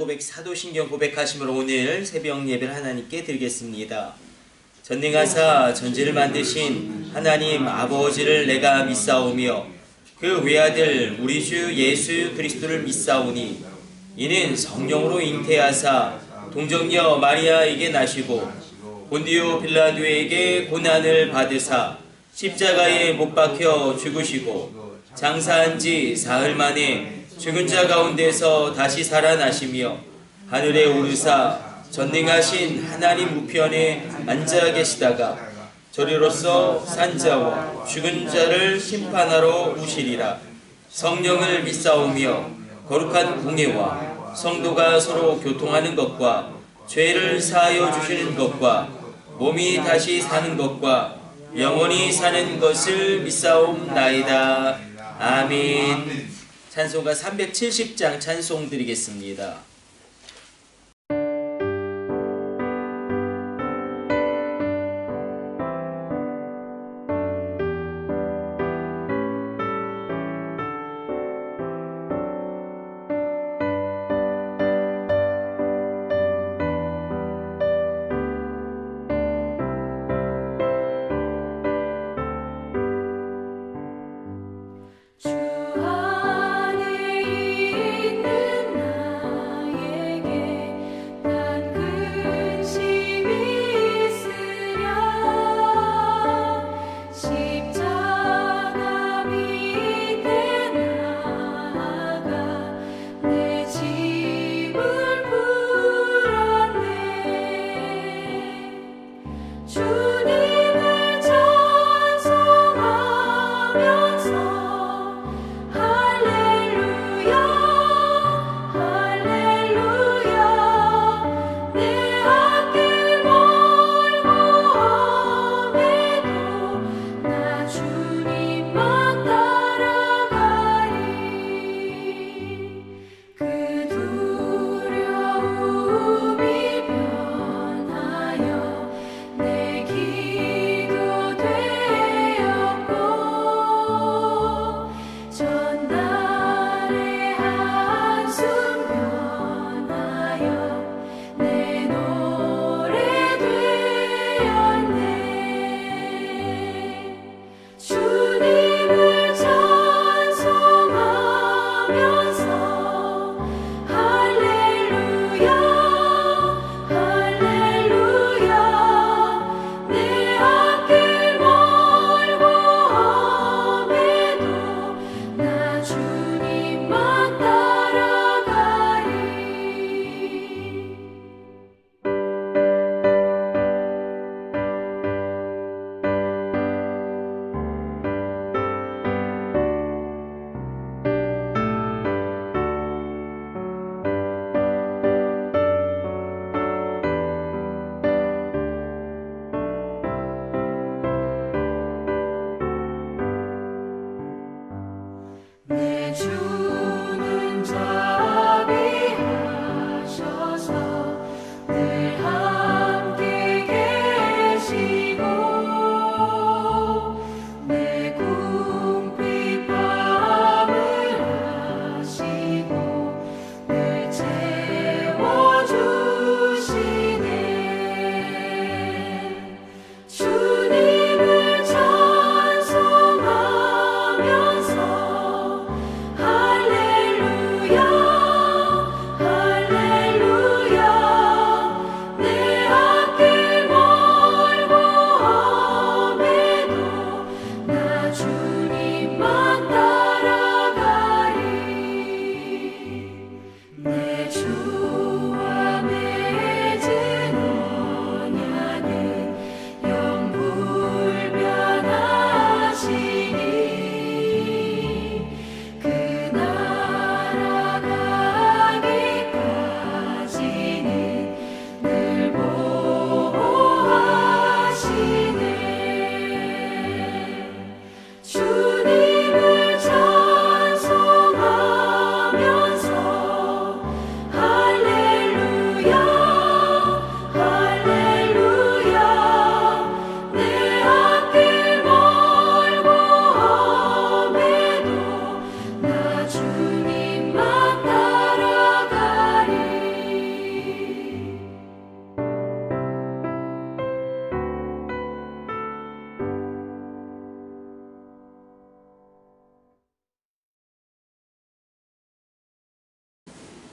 고백, 사도신경 고백하심으로 오늘 새벽 예배를 하나님께 드리겠습니다. 전능하사 전지를 만드신 하나님 아버지를 내가 믿사오며 그 외아들 우리 주 예수 그리스도를 믿사오니 이는 성령으로 잉태하사 동정녀 마리아에게 나시고 본디오 빌라도에게 고난을 받으사 십자가에 못 박혀 죽으시고 장사한 지 사흘 만에 죽은 자 가운데서 다시 살아나시며 하늘에 오르사 전능하신 하나님 우편에 앉아 계시다가 저리로서 산자와 죽은 자를 심판하러 오시리라. 성령을 믿사오며 거룩한 공예와 성도가 서로 교통하는 것과 죄를 사하여 주시는 것과 몸이 다시 사는 것과 영원히 사는 것을 믿사옵나이다. 아멘. 찬송가 370장 찬송 드리겠습니다. 내 길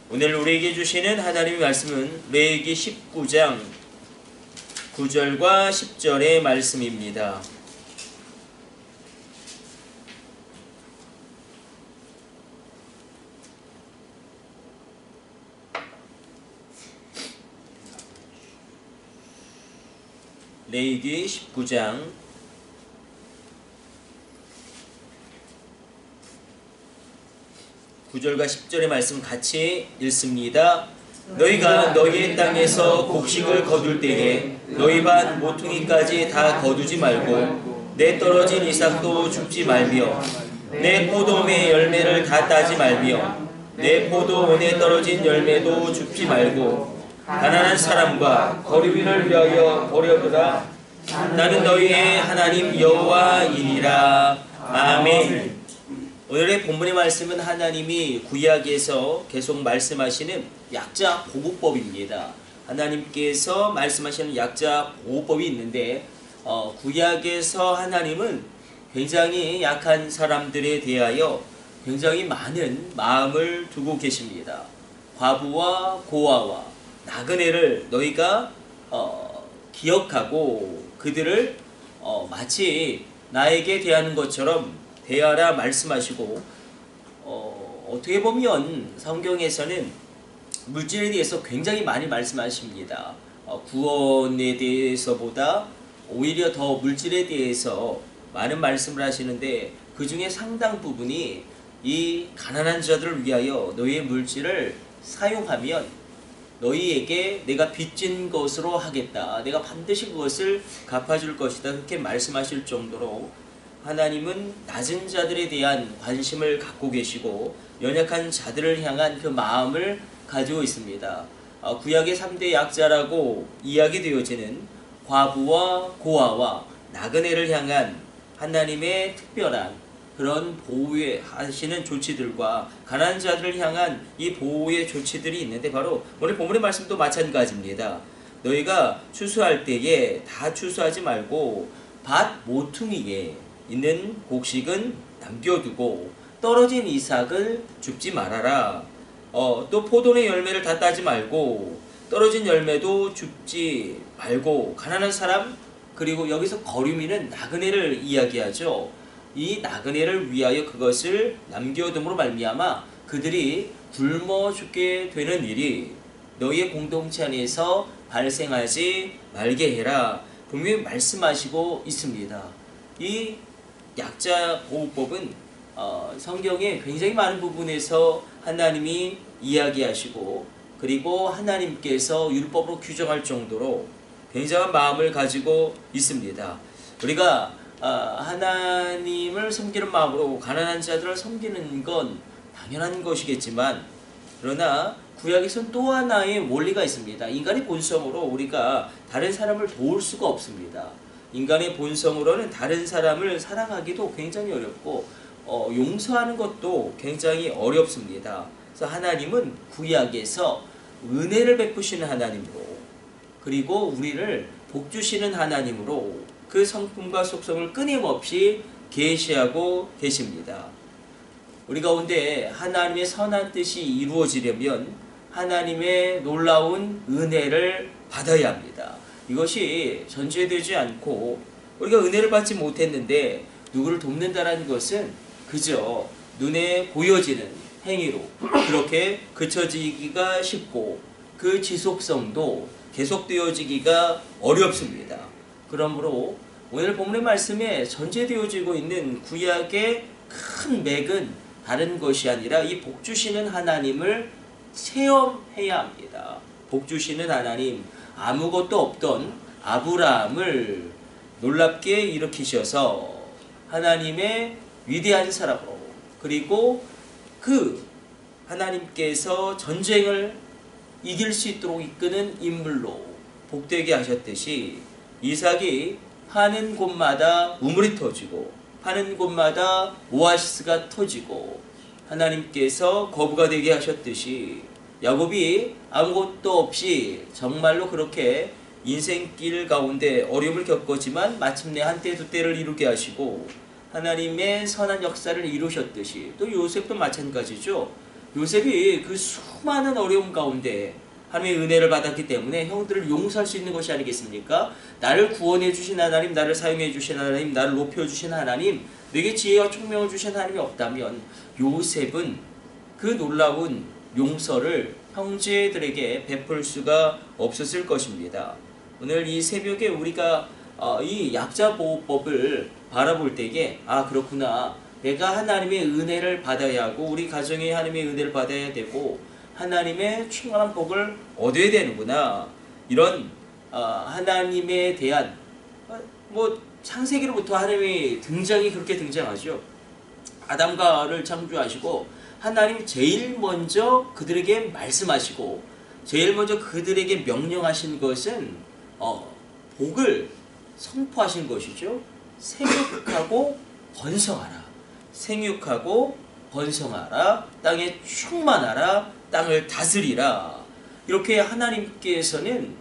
오늘 우리에게 주시는 하나님의 말씀은 레위기 19장 9절과 10절의 말씀입니다. 레위기 19장 9절과 10절의 말씀 같이 읽습니다. 너희가 너희의 땅에서 곡식을 거둘 때에 너희 밭 모퉁이까지 다 거두지 말고 내 떨어진 이삭도 줍지 말며 내 포도원의 열매를 다 따지 말며 내 포도원에 떨어진 열매도 줍지 말고 가난한 사람과 거류인을 위하여 버려두라. 나는 너희의 하나님 여호와이니라. 아멘. 오늘의 본문의 말씀은 하나님이 구약에서 계속 말씀하시는 약자 보호법입니다. 하나님께서 말씀하시는 약자 보호법이 있는데 구약에서 하나님은 굉장히 약한 사람들에 대하여 굉장히 많은 마음을 두고 계십니다. 과부와 고아와 나그네를 너희가 기억하고 그들을 마치 나에게 대하는 것처럼 대하라 말씀하시고 어떻게 보면 성경에서는 물질에 대해서 굉장히 많이 말씀하십니다. 구원에 대해서보다 오히려 더 물질에 대해서 많은 말씀을 하시는데 그 중에 상당 부분이 이 가난한 자들을 위하여 너희의 물질을 사용하면 너희에게 내가 빚진 것으로 하겠다. 내가 반드시 그것을 갚아줄 것이다. 그렇게 말씀하실 정도로 하나님은 낮은 자들에 대한 관심을 갖고 계시고 연약한 자들을 향한 그 마음을 가지고 있습니다. 구약의 3대 약자라고 이야기되어지는 과부와 고아와 나그네를 향한 하나님의 특별한 그런 보호하시는 조치들과 가난한 자들을 향한 이 보호의 조치들이 있는데 바로 오늘 본문의 말씀도 마찬가지입니다. 너희가 추수할 때에 다 추수하지 말고 밭 모퉁이에 있는 곡식은 남겨두고 떨어진 이삭을 줍지 말아라. 또 포도의 열매를 다 따지 말고 떨어진 열매도 줍지 말고 가난한 사람 그리고 여기서 거류민은 나그네를 이야기하죠. 이 나그네를 위하여 그것을 남겨둠으로 말미암아 그들이 굶어 죽게 되는 일이 너희의 공동체 안에서 발생하지 말게 해라. 분명히 말씀하시고 있습니다. 이 약자 보호법은 성경의 굉장히 많은 부분에서 하나님이 이야기하시고 그리고 하나님께서 율법으로 규정할 정도로 굉장한 마음을 가지고 있습니다. 우리가 하나님을 섬기는 마음으로 가난한 자들을 섬기는 건 당연한 것이겠지만 그러나 구약에서는 또 하나의 원리가 있습니다. 인간의 본성으로 우리가 다른 사람을 도울 수가 없습니다. 인간의 본성으로는 다른 사람을 사랑하기도 굉장히 어렵고 용서하는 것도 굉장히 어렵습니다. 그래서 하나님은 구약에서 은혜를 베푸시는 하나님으로 그리고 우리를 복주시는 하나님으로 그 성품과 속성을 끊임없이 계시하고 계십니다. 우리 가운데 하나님의 선한 뜻이 이루어지려면 하나님의 놀라운 은혜를 받아야 합니다. 이것이 전제되지 않고 우리가 은혜를 받지 못했는데 누구를 돕는다는 것은 그저 눈에 보여지는 행위로 그렇게 그쳐지기가 쉽고 그 지속성도 계속되어지기가 어렵습니다. 그러므로 오늘 본문의 말씀에 전제되어지고 있는 구약의 큰 맥은 다른 것이 아니라 이 복주시는 하나님을 체험해야 합니다. 복주시는 하나님, 아무것도 없던 아브라함을 놀랍게 일으키셔서 하나님의 위대한 사람으로 그리고 그 하나님께서 전쟁을 이길 수 있도록 이끄는 인물로 복되게 하셨듯이 이삭이 파는 곳마다 우물이 터지고 파는 곳마다 오아시스가 터지고 하나님께서 거부가 되게 하셨듯이 야곱이 아무것도 없이 정말로 그렇게 인생길 가운데 어려움을 겪었지만 마침내 한때 두 때를 이루게 하시고 하나님의 선한 역사를 이루셨듯이 또 요셉도 마찬가지죠. 요셉이 그 수많은 어려움 가운데 하나님의 은혜를 받았기 때문에 형들을 용서할 수 있는 것이 아니겠습니까? 나를 구원해 주신 하나님, 나를 사용해 주신 하나님, 나를 높여 주신 하나님, 내게 지혜와 총명을 주신 하나님이 없다면 요셉은 그 놀라운 용서를 형제들에게 베풀 수가 없었을 것입니다. 오늘 이 새벽에 우리가 이 약자보호법을 바라볼 때에 그렇구나, 내가 하나님의 은혜를 받아야 하고 우리 가정이 하나님의 은혜를 받아야 되고 하나님의 충만한 복을 얻어야 되는구나, 이런 하나님에 대한 창세기로부터 하나님의 등장이 그렇게 등장하죠. 아담과 하와를 창조하시고 하나님 제일 먼저 그들에게 말씀하시고 제일 먼저 그들에게 명령하신 것은 복을 선포하신 것이죠. 생육하고 번성하라, 생육하고 번성하라, 땅에 충만하라, 땅을 다스리라. 이렇게 하나님께서는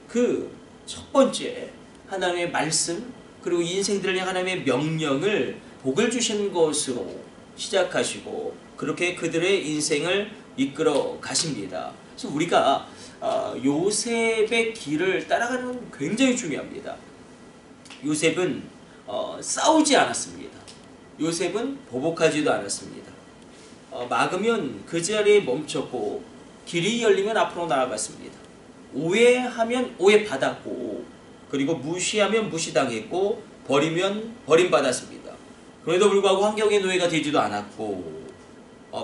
그 첫 번째 하나님의 말씀, 그리고 인생들을 향한 하나님의 명령을 복을 주신 것으로 시작하시고 그렇게 그들의 인생을 이끌어 가십니다. 그래서 우리가 요셉의 길을 따라가는 건 굉장히 중요합니다. 요셉은 싸우지 않았습니다. 요셉은 보복하지도 않았습니다. 막으면 그 자리에 멈췄고 길이 열리면 앞으로 나아갔습니다. 오해하면 오해받았고 그리고 무시하면 무시당했고 버리면 버림받았습니다. 그럼에도 불구하고 환경의 노예가 되지도 않았고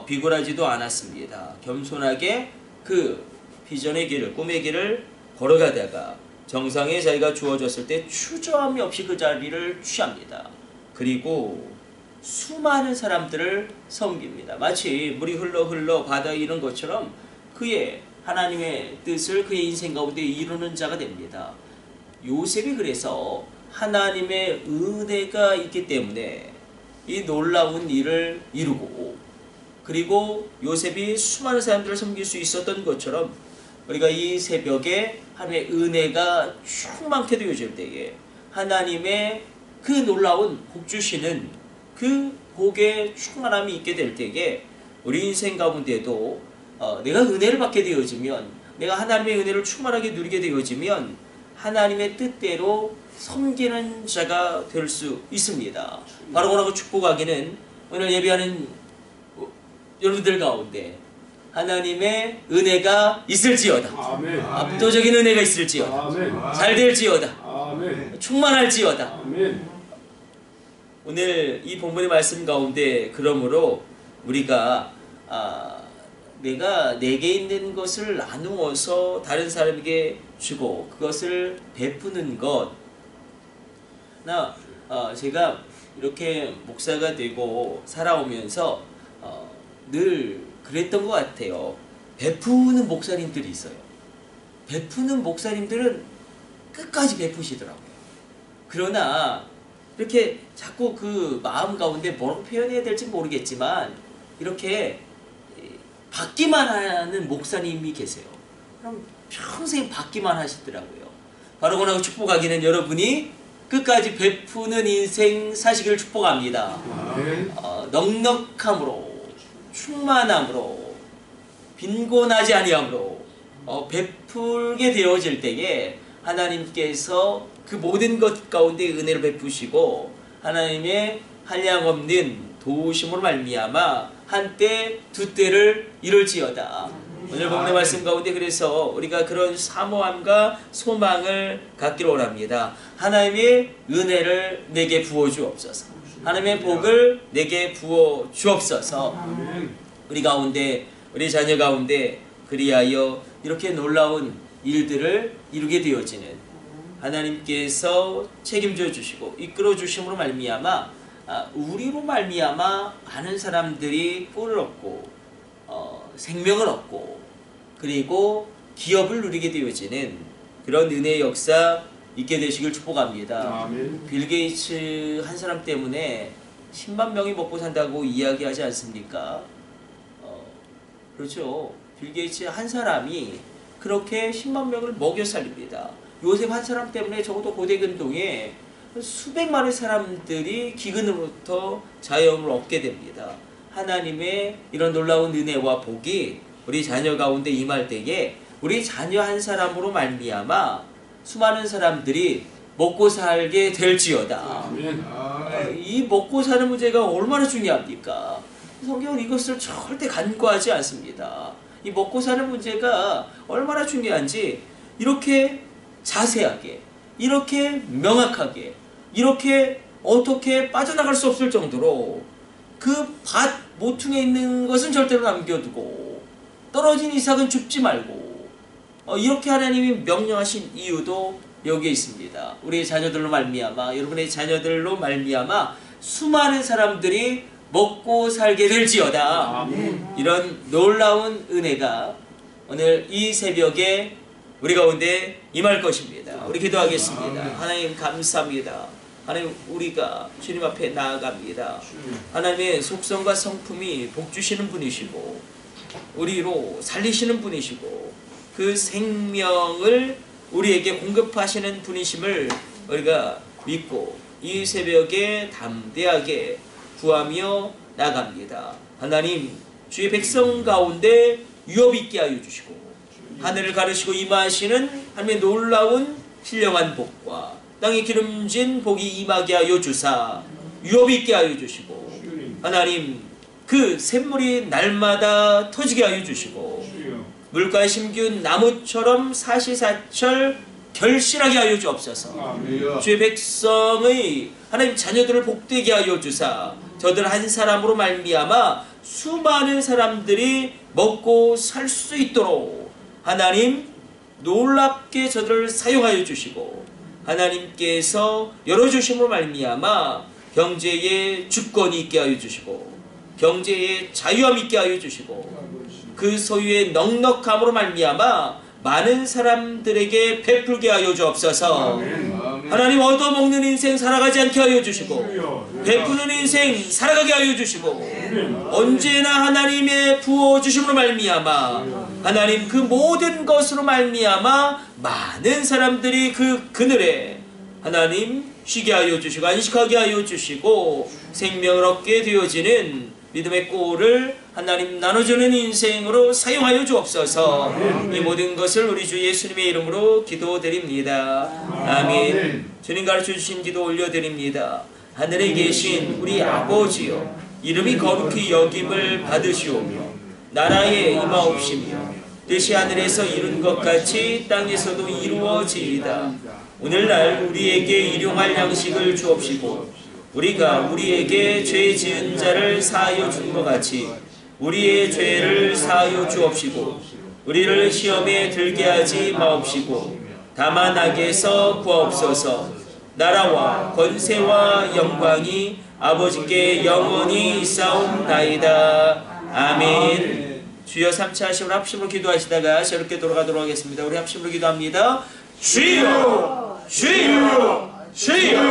비굴하지도 않았습니다. 겸손하게 그 비전의 길을, 꿈의 길을 걸어가다가 정상에 자리가 주어졌을 때 추저함이 없이 그 자리를 취합니다. 그리고 수많은 사람들을 섬깁니다. 마치 물이 흘러 바다에 이른 것처럼 그의 하나님의 뜻을 그의 인생 가운데 이루는 자가 됩니다. 요셉이 그래서 하나님의 은혜가 있기 때문에 이 놀라운 일을 이루고, 그리고 요셉이 수많은 사람들을 섬길 수 있었던 것처럼 우리가 이 새벽에 하나님의 은혜가 충만케 되어질 때에 하나님의 그 놀라운 복 주시는 그 복의 충만함이 있게 될 때에 우리 인생 가운데도 내가 은혜를 받게 되어지면, 내가 하나님의 은혜를 충만하게 누리게 되어지면 하나님의 뜻대로 섬기는 자가 될 수 있습니다. 바로 그러고 축복하기는 오늘 예배하는 여러분들 가운데 하나님의 은혜가 있을지어다. 아멘. 압도적인 은혜가 있을지어다. 아멘. 잘 될지어다. 아멘. 충만할지어다. 아멘. 오늘 이 본문의 말씀 가운데 그러므로 우리가 내가 내게 있는 것을 나누어서 다른 사람에게 주고 그것을 베푸는 것. 제가 이렇게 목사가 되고 살아오면서 늘 그랬던 것 같아요. 베푸는 목사님들이 있어요. 베푸는 목사님들은 끝까지 베푸시더라고요. 그러나 이렇게 자꾸 그 마음 가운데 뭐라고 표현해야 될지 모르겠지만 이렇게 받기만 하는 목사님이 계세요. 그럼 평생 받기만 하시더라고요. 바로 그러고 축복하기는 여러분이 끝까지 베푸는 인생 사시기를 축복합니다. 넉넉함으로, 충만함으로, 빈곤하지 아니함으로 베풀게 되어질 때에 하나님께서 그 모든 것 가운데 은혜를 베푸시고 하나님의 한량없는 도우심으로 말미암아 한때 두 때를 이룰지어다. 오늘 본문의 말씀 가운데 그래서 우리가 그런 사모함과 소망을 갖기를 원합니다. 하나님의 은혜를 내게 부어 주옵소서. 하나님의 복을 내게 부어 주옵소서. 우리 가운데, 우리 자녀 가운데 그리하여 이렇게 놀라운 일들을 이루게 되어지는 하나님께서 책임져 주시고 이끌어 주심으로 말미암아 우리로 말미암아 많은 사람들이 꿀을 얻고 생명을 얻고 그리고 기업을 누리게 되어지는 그런 은혜의 역사 있게 되시길 축복합니다. 아멘. 빌 게이츠 한 사람 때문에 10만 명이 먹고 산다고 이야기하지 않습니까? 그렇죠. 빌 게이츠 한 사람이 그렇게 10만 명을 먹여 살립니다. 요셉 한 사람 때문에 적어도 고대근동에 수백만의 사람들이 기근으로부터 자유함을 얻게 됩니다. 하나님의 이런 놀라운 은혜와 복이 우리 자녀 가운데 임할 때에 우리 자녀 한 사람으로 말미암아 수많은 사람들이 먹고 살게 될지어다. 이 먹고 사는 문제가 얼마나 중요합니까? 성경은 이것을 절대 간과하지 않습니다. 이 먹고 사는 문제가 얼마나 중요한지 이렇게 자세하게, 이렇게 명확하게, 이렇게 어떻게 빠져나갈 수 없을 정도로 그 밭 모퉁이에 있는 것은 절대로 남겨두고 떨어진 이삭은 줍지 말고 이렇게 하나님이 명령하신 이유도 여기에 있습니다. 우리의 자녀들로 말미암아, 여러분의 자녀들로 말미암아 수많은 사람들이 먹고 살게 될지어다. 이런 놀라운 은혜가 오늘 이 새벽에 우리 가운데 임할 것입니다. 우리 기도하겠습니다. 하나님 감사합니다. 하나님 우리가 주님 앞에 나아갑니다. 하나님의 속성과 성품이 복주시는 분이시고 우리로 살리시는 분이시고 그 생명을 우리에게 공급하시는 분이심을 우리가 믿고 이 새벽에 담대하게 구하며 나갑니다. 하나님 주의 백성 가운데 유업 있게 하여 주시고 하늘을 가르시고 임하시는 하나님의 놀라운 신령한 복과 땅에 기름진 복이 임하게 하여 주사 유업 있게 하여 주시고 하나님 그 샘물이 날마다 터지게 하여 주시고 물가에 심기운 나무처럼 사시사철 결실하게 하여 주옵소서. 주의 백성의 하나님 자녀들을 복되게 하여 주사 저들 한 사람으로 말미암아 수많은 사람들이 먹고 살 수 있도록 하나님 놀랍게 저들을 사용하여 주시고 하나님께서 열어주심으로 말미암아 경제의 주권이 있게 하여 주시고 경제의 자유함 있게 하여 주시고 그 소유의 넉넉함으로 말미암아 많은 사람들에게 베풀게 하여 주옵소서. 하나님 얻어먹는 인생 살아가지 않게 하여 주시고 베푸는 인생 살아가게 하여 주시고 언제나 하나님의 부어주심으로 말미암아 하나님 그 모든 것으로 말미암아 많은 사람들이 그 그늘에 하나님 쉬게 하여 주시고 안식하게 하여 주시고 생명을 얻게 되어지는 믿음의 꼴을 하나님 나눠주는 인생으로 사용하여 주옵소서. 이 모든 것을 우리 주 예수님의 이름으로 기도드립니다. 아멘. 주님 가르쳐주신 기도 올려드립니다. 하늘에 계신 우리 아버지여 이름이 거룩히 여김을 받으시오며 나라에 임하옵시며 뜻이 하늘에서 이룬 것 같이 땅에서도 이루어지이다. 오늘날 우리에게 일용할 양식을 주옵시고 우리가 우리에게 죄 지은 자를 사하여 준 것 같이 우리의 죄를 사하여 주옵시고 우리를 시험에 들게 하지 마옵시고 다만 악에서 구하옵소서. 나라와 권세와 영광이 아버지께 영원히 있사옵나이다. 아멘. 주여 3차 하심으로 합심으로 기도하시다가 저렇게 돌아가도록 하겠습니다. 우리 합심으로 기도합니다. 주여 주여 주여